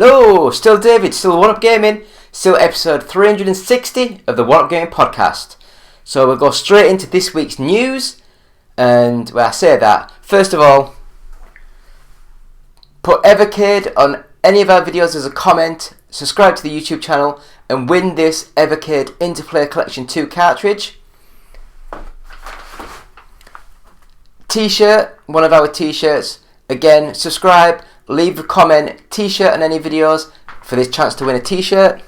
Hello, still David, still One Up Gaming, still episode 360 of the One Up Gaming podcast. So we'll go straight into this week's news, and when I say that, first of all, put Evercade on any of our videos as a comment, subscribe to the YouTube channel, and win this Evercade Interplay Collection 2 cartridge. T-shirt, one of our t-shirts. Again, subscribe, leave a comment, t-shirt on any videos for this chance to win a t-shirt.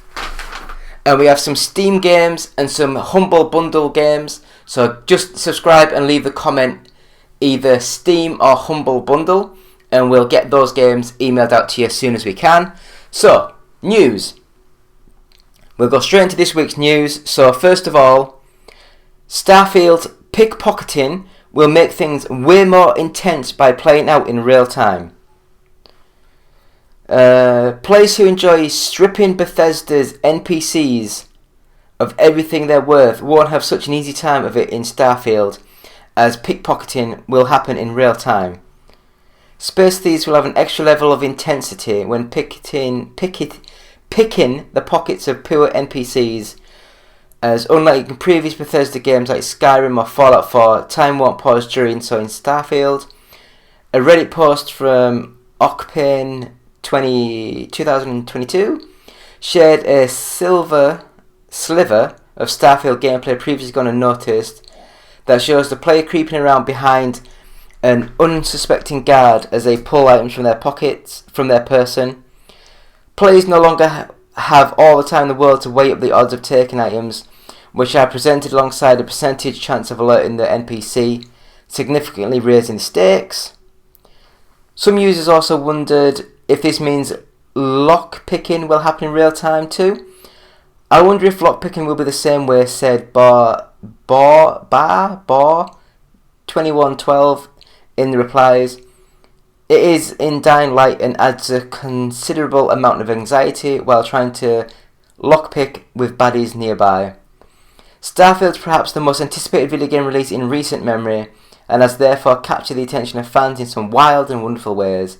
And we have some Steam games and some Humble Bundle games. So just subscribe and leave the comment, either Steam or Humble Bundle, and we'll get those games emailed out to you as soon as we can. So, news. We'll go straight into this week's news. So first of all, Starfield pickpocketing will make things way more intense by playing out in real time. Players who enjoy stripping Bethesda's NPCs of everything they're worth won't have such an easy time of it in Starfield, as pickpocketing will happen in real time. Space thieves will have an extra level of intensity when picking the pockets of poor NPCs, as unlike in previous Bethesda games like Skyrim or Fallout 4, time won't pause during, so in Starfield. A Reddit post from Octane 2022 shared a sliver of Starfield gameplay previously gone unnoticed that shows the player creeping around behind an unsuspecting guard as they pull items from their pockets, from their person. Players no longer have all the time in the world to weigh up the odds of taking items, which are presented alongside a percentage chance of alerting the NPC, significantly raising the stakes. Some users also wondered if this means lockpicking will happen in real time too. I wonder if lockpicking will be the same way, said Bar 2112 in the replies. It is in Dying Light and adds a considerable amount of anxiety while trying to lockpick with baddies nearby. Starfield's perhaps the most anticipated video game release in recent memory, and has therefore captured the attention of fans in some wild and wonderful ways.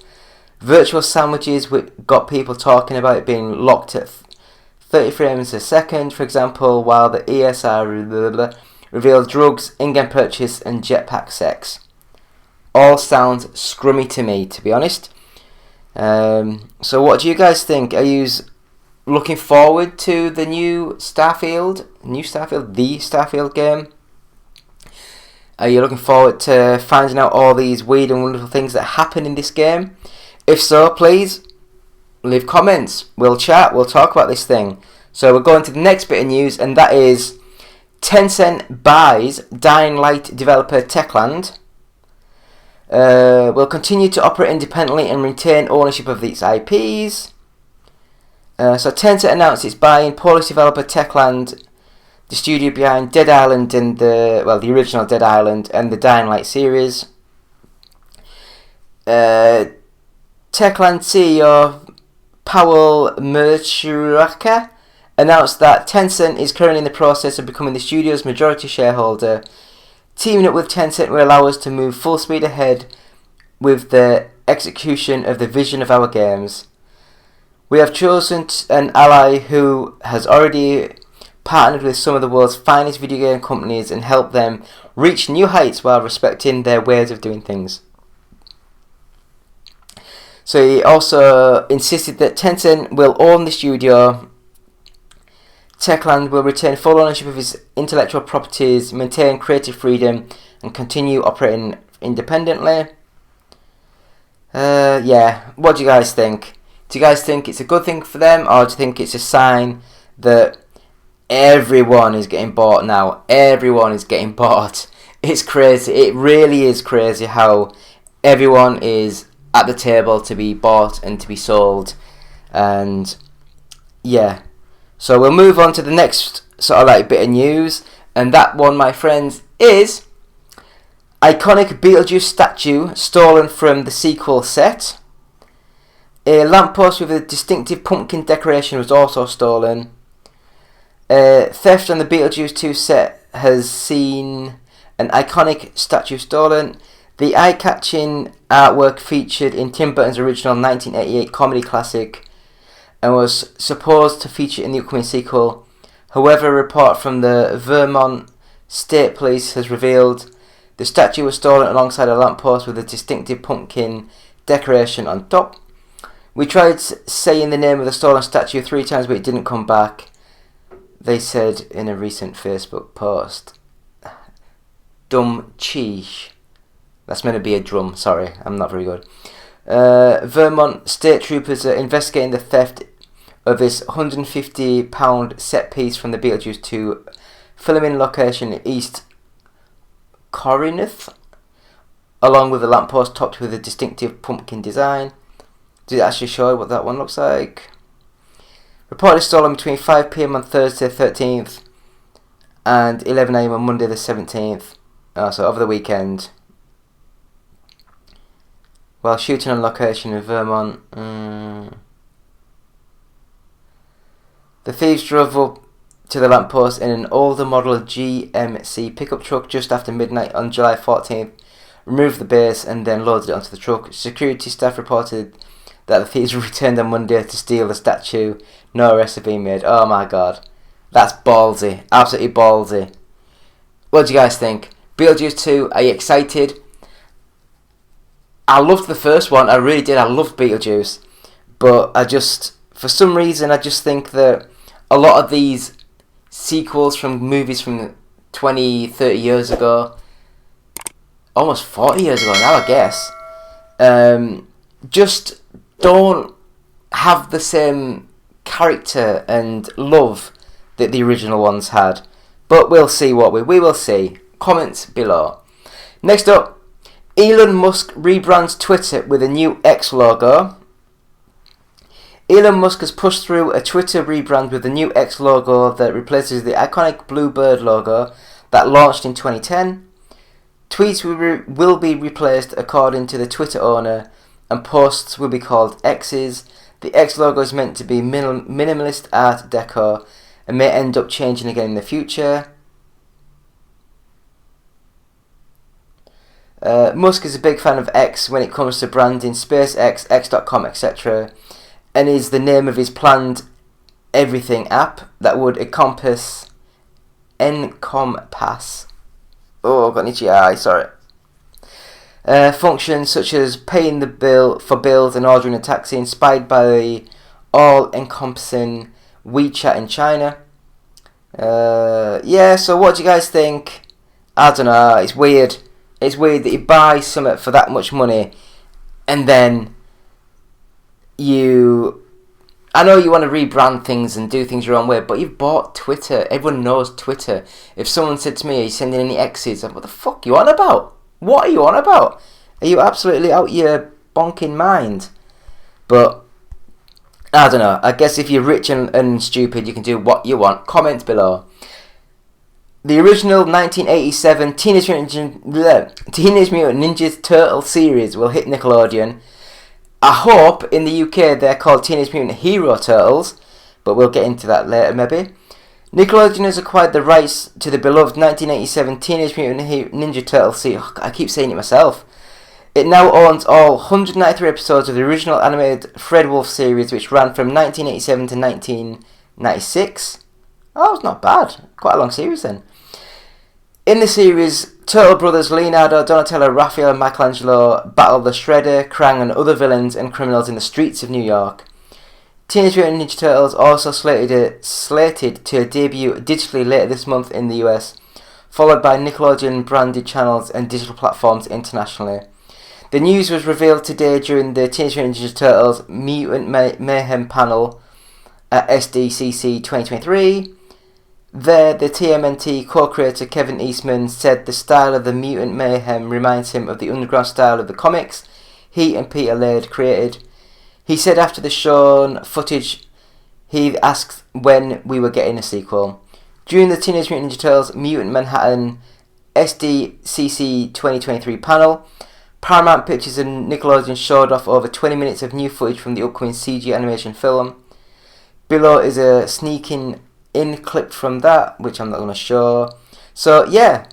Virtual sandwiches got people talking about it being locked at 30 frames a second, for example, while the ESR revealed drugs, in-game purchase, and jetpack sex. All sounds scrummy to me, to be honest. So what do you guys think? Are you looking forward to the the Starfield game? Are you looking forward to finding out all these weird and wonderful things that happen in this game? If so, please leave comments. We'll chat, we'll talk about this thing. So we're going to the next bit of news, and that is Tencent buys Dying Light developer Techland. Will continue to operate independently and retain ownership of its IPs. So Tencent announced it's buying Polish developer Techland, the studio behind Dead Island and the original Dead Island and the Dying Light series. Techland CEO Paweł Merchuraka announced that Tencent is currently in the process of becoming the studio's majority shareholder. Teaming up with Tencent will allow us to move full speed ahead with the execution of the vision of our games. We have chosen an ally who has already partnered with some of the world's finest video game companies and helped them reach new heights while respecting their ways of doing things. So he also insisted that Tencent will own the studio. Techland will retain full ownership of his intellectual properties, maintain creative freedom, and continue operating independently. What do you guys think? Do you guys think it's a good thing for them, or do you think it's a sign that everyone is getting bought now? Everyone is getting bought. It's crazy. It really is crazy how everyone is at the table to be bought and to be sold. And yeah. So we'll move on to the next bit of news, and that one, my friends, is iconic Beetlejuice statue stolen from the sequel set. A lamppost with a distinctive pumpkin decoration was also stolen. Theft on the Beetlejuice 2 set has seen an iconic statue stolen. The eye-catching artwork featured in Tim Burton's original 1988 comedy classic and was supposed to feature in the upcoming sequel. However, a report from the Vermont State Police has revealed the statue was stolen alongside a lamppost with a distinctive pumpkin decoration on top. We tried saying the name of the stolen statue 3 times, but it didn't come back, they said in a recent Facebook post. Dumb cheese. That's meant to be a drum, sorry, I'm not very good. Vermont state troopers are investigating the theft of this £150 set piece from the Beetlejuice 2 filming location in East Corinth, along with a lamppost topped with a distinctive pumpkin design. Did it actually show what that one looks like? Reportedly stolen between 5 PM on Thursday the 13th and 11 AM on Monday the 17th. So over the weekend. While shooting on location in Vermont. The thieves drove up to the lamppost in an older model GMC pickup truck just after midnight on July 14th, removed the base and then loaded it onto the truck. Security staff reported that the thieves returned on Monday to steal the statue. No arrests have been made. Oh my god. That's ballsy. Absolutely ballsy. What do you guys think? Beetlejuice 2, are you excited? I loved the first one. I really did. I loved Beetlejuice. But for some reason, I just think that a lot of these sequels from movies from 20, 30 years ago, almost 40 years ago now, I guess, just don't have the same character and love that the original ones had. But we'll see what we will see. Comments below. Next up, Elon Musk rebrands Twitter with a new X logo. Elon Musk has pushed through a Twitter rebrand with a new X logo that replaces the iconic blue bird logo that launched in 2010. Tweets will be replaced according to the Twitter owner, and posts will be called X's. The X logo is meant to be minimalist art deco and may end up changing again in the future. Musk is a big fan of X when it comes to branding, SpaceX, X.com, etc., and is the name of his planned everything app that would encompass. Oh, I've got an itchy eye, sorry. Functions such as paying the bill for bills and ordering a taxi, inspired by the all-encompassing WeChat in China. So what do you guys think? I don't know, it's weird. It's weird that you buy something for that much money and then I know you want to rebrand things and do things your own way, but you've bought Twitter. Everyone knows Twitter. If someone said to me, are you sending any X's? I'm like, what the fuck are you on about? What are you on about? Are you absolutely out your bonking mind? But I don't know. I guess if you're rich and stupid, you can do what you want. Comment below. The original 1987 Teenage Mutant Ninja Turtle series will hit Nickelodeon. I hope in the UK they're called Teenage Mutant Hero Turtles, but we'll get into that later maybe. Nickelodeon has acquired the rights to the beloved 1987 Teenage Mutant Ninja Turtle series. Oh, I keep saying it myself. It now owns all 193 episodes of the original animated Fred Wolf series, which ran from 1987 to 1996. Oh, it's not bad. Quite a long series then. In the series, Turtle brothers Leonardo, Donatello, Raphael and Michelangelo battle the Shredder, Krang and other villains and criminals in the streets of New York. Teenage Mutant Ninja Turtles also slated to debut digitally later this month in the US, followed by Nickelodeon branded channels and digital platforms internationally. The news was revealed today during the Teenage Mutant Ninja Turtles Mutant Mayhem panel at SDCC 2023. There, the TMNT co-creator Kevin Eastman said the style of the Mutant Mayhem reminds him of the underground style of the comics he and Peter Laird created. He said after the shown footage, he asked when we were getting a sequel. During the Teenage Mutant Ninja Turtles Mutant Manhattan SDCC 2023 panel, Paramount Pictures and Nickelodeon showed off over 20 minutes of new footage from the upcoming CG animation film. Below is a sneaking in clip from that, which I'm not going to show. So yeah,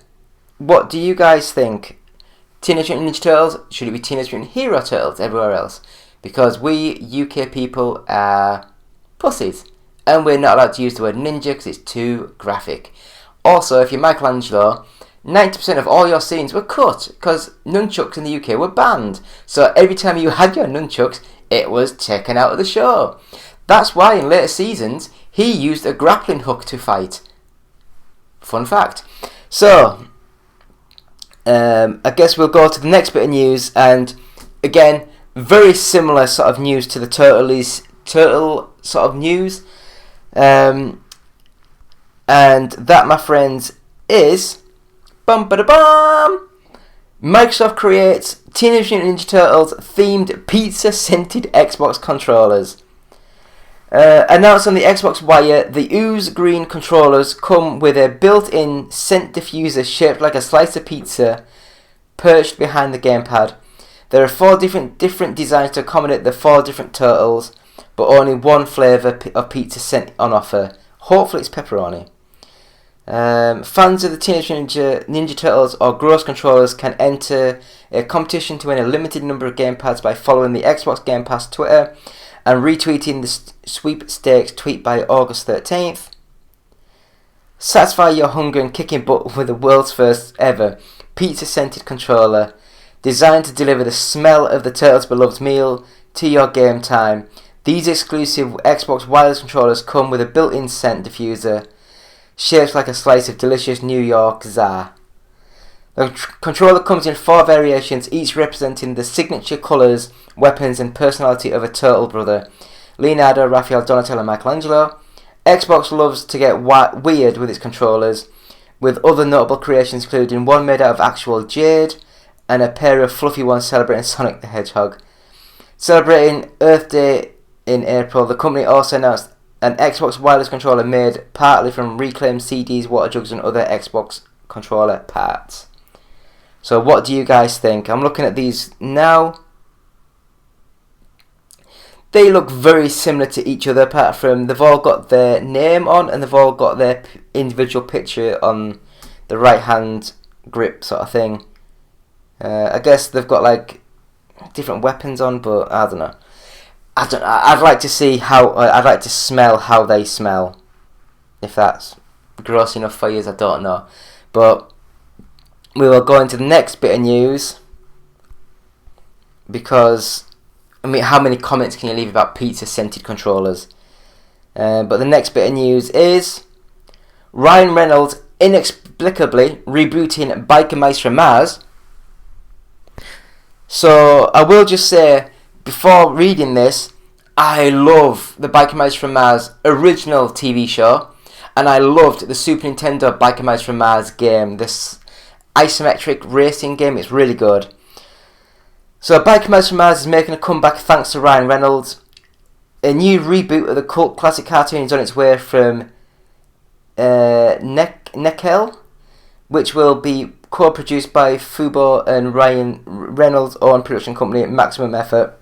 what do you guys think? Teenage Mutant Ninja Turtles? Should it be Teenage Mutant Hero Turtles everywhere else? Because we UK people are pussies. And we're not allowed to use the word ninja because it's too graphic. Also, if you're Michelangelo, 90% of all your scenes were cut because nunchucks in the UK were banned. So every time you had your nunchucks, it was taken out of the show. That's why in later seasons, he used a grappling hook to fight. Fun fact. So, I guess we'll go to the next bit of news, and again, very similar sort of news to the turtle sort of news. And that, my friends, is Microsoft creates Teenage Mutant Ninja Turtles themed pizza scented Xbox controllers. Announced on the Xbox Wire, the OUG green controllers come with a built-in scent diffuser shaped like a slice of pizza perched behind the gamepad. There are 4 different designs to accommodate the 4 different turtles, but only one flavour of pizza scent on offer. Hopefully it's pepperoni. Fans of the Teenage Ninja Turtles or Gross controllers can enter a competition to win a limited number of gamepads by following the Xbox Game Pass Twitter and retweeting the sweepstakes tweet by August 13th. Satisfy your hunger and kicking butt with the world's first ever pizza-scented controller, designed to deliver the smell of the Turtles' beloved meal to your game time. These exclusive Xbox wireless controllers come with a built-in scent diffuser, shaped like a slice of delicious New York za. The controller comes in 4 variations, each representing the signature colours, weapons and personality of a turtle brother: Leonardo, Raphael, Donatello and Michelangelo. Xbox loves to get weird with its controllers, with other notable creations including one made out of actual jade and a pair of fluffy ones celebrating Sonic the Hedgehog. Celebrating Earth Day in April, the company also announced an Xbox wireless controller made partly from reclaimed CDs, water jugs and other Xbox controller parts. So what do you guys think? I'm looking at these now. They look very similar to each other, apart from they've all got their name on and they've all got their individual picture on the right hand grip sort of thing. I guess they've got like different weapons on, but I don't know. I'd like to see how. I'd like to smell how they smell. If that's gross enough for you, I don't know. But we will go into the next bit of news, because I mean, how many comments can you leave about pizza scented controllers? But the next bit of news is Ryan Reynolds inexplicably rebooting Biker Mice from Mars. So I will just say, before reading this, I love the Biker Mice from Mars original TV show, and I loved the Super Nintendo Biker Mice from Mars game, this isometric racing game. It's really good. So Biker Mice from Mars is making a comeback thanks to Ryan Reynolds. A new reboot of the cult classic cartoon is on its way from Nickel, which will be co-produced by Fubo and Ryan Reynolds' own production company, Maximum Effort.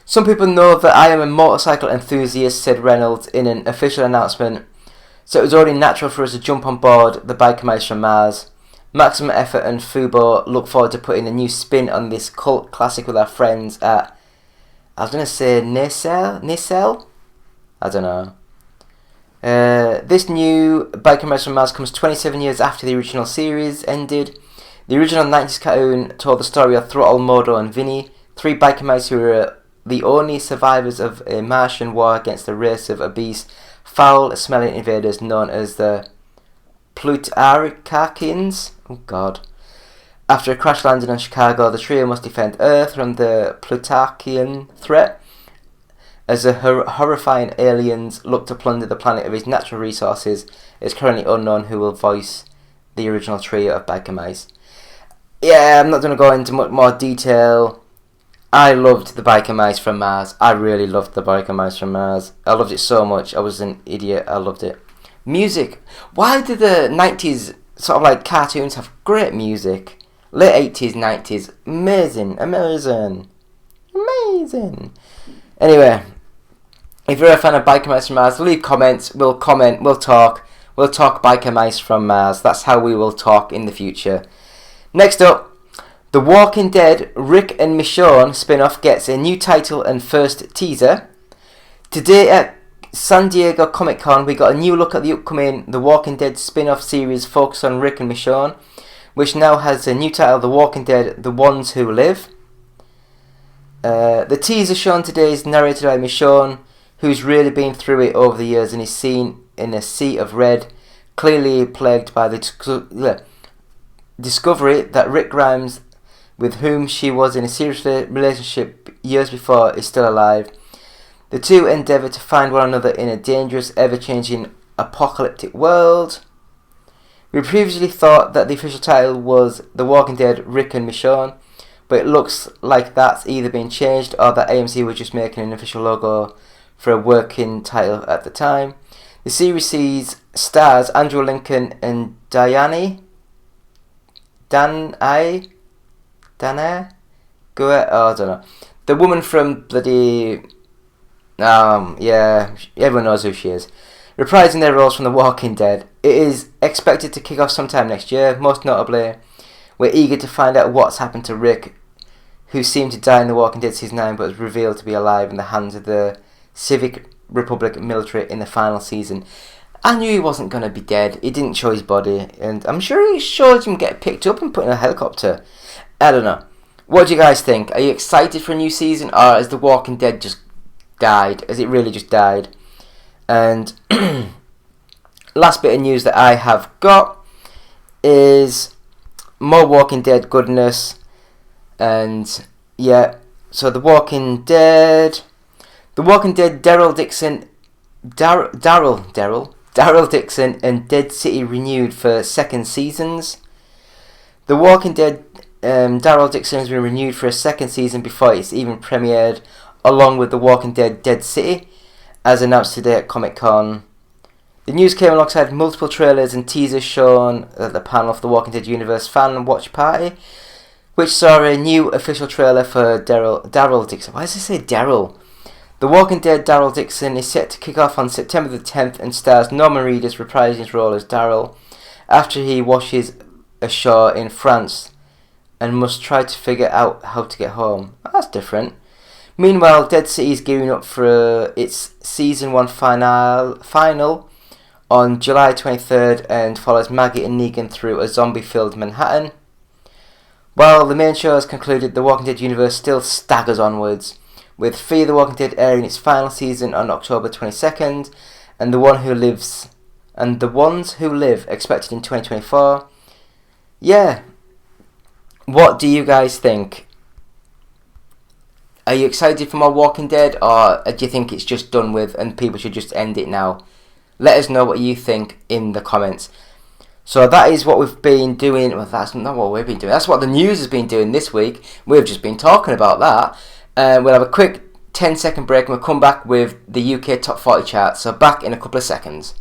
Some people know that I am a motorcycle enthusiast, said Reynolds in an official announcement, so it was only natural for us to jump on board the Biker Mice from Mars. Maximum Effort and Fubo look forward to putting a new spin on this cult classic with our friends at, I was going to say Nickel? I don't know. This new Biker Mice from Mars comes 27 years after the original series ended. The original 90s cartoon told the story of Throttle, Modo and Vinny, 3 biker mice who were the only survivors of a Martian war against a race of obese, foul-smelling invaders known as the Plutarchians. Oh God. After a crash landing on Chicago, the trio must defend Earth from the Plutarchian threat, as the horrifying aliens look to plunder the planet of its natural resources. It's currently unknown who will voice the original trio of biker mice. Yeah, I'm not going to go into much more detail. I loved the Biker Mice from Mars. I really loved the Biker Mice from Mars. I loved it so much. I was an idiot. I loved it. Music. Why did the 90s sort of like cartoons have great music? Late 80s, 90s. Amazing. Anyway, if you're a fan of Biker Mice from Mars, leave comments. We'll comment. We'll talk. We'll talk Biker Mice from Mars. That's how we will talk in the future. Next up, The Walking Dead Rick and Michonne spin-off gets a new title and first teaser. Today at San Diego Comic Con, we got a new look at the upcoming The Walking Dead spin-off series focused on Rick and Michonne, which now has a new title, The Walking Dead: The Ones Who Live. The teaser shown today is narrated by Michonne, who's really been through it over the years and is seen in a sea of red, clearly plagued by the discovery that Rick Grimes, with whom she was in a serious relationship years before, is still alive. The two endeavour to find one another in a dangerous, ever-changing, apocalyptic world. We previously thought that the official title was The Walking Dead: Rick and Michonne, but it looks like that's either been changed or that AMC was just making an official logo for a working title at the time. The series stars Andrew Lincoln and Danae Goet, I don't know. The woman from bloody... yeah, everyone knows who she is. Reprising their roles from The Walking Dead. It is expected to kick off sometime next year. Most notably, we're eager to find out what's happened to Rick, who seemed to die in The Walking Dead Season 9 but was revealed to be alive in the hands of the Civic Republic military in the final season. I knew he wasn't going to be dead. He didn't show his body, and I'm sure he showed him get picked up and put in a helicopter. I don't know. What do you guys think? Are you excited for a new season, or has The Walking Dead just died? Has it really just died? And last bit of news that I have got is more Walking Dead goodness. And yeah, so The Walking Dead, Daryl Dixon and Dead City renewed for second seasons. The Walking Dead, Daryl Dixon has been renewed for a second season before it's even premiered, along with The Walking Dead: Dead City, as announced today at Comic Con. The news came alongside multiple trailers and teasers shown at the panel of The Walking Dead Universe fan watch party, which saw a new official trailer for Daryl Dixon. Why does it say Daryl? The Walking Dead: Daryl Dixon is set to kick off on September the 10th and stars Norman Reedus reprising his role as Daryl after he washes ashore in France and must try to figure out how to get home. That's different. Meanwhile, Dead City is gearing up for its Season 1 final on July 23rd and follows Maggie and Negan through a zombie-filled Manhattan. While the main show has concluded, The Walking Dead universe still staggers onwards, with Fear the Walking Dead airing its final season on October 22nd, and The Ones Who Live expected in 2024. Yeah. What do you guys think? Are you excited for more Walking Dead, or do you think it's just done with and people should just end it now? Let us know what you think in the comments. So that is what we've been doing. Well, that's not what we've been doing. That's what the news has been doing this week. We've just been talking about that. We'll have a quick 10-second break and we'll come back with the UK Top 40 chart. So back in a couple of seconds.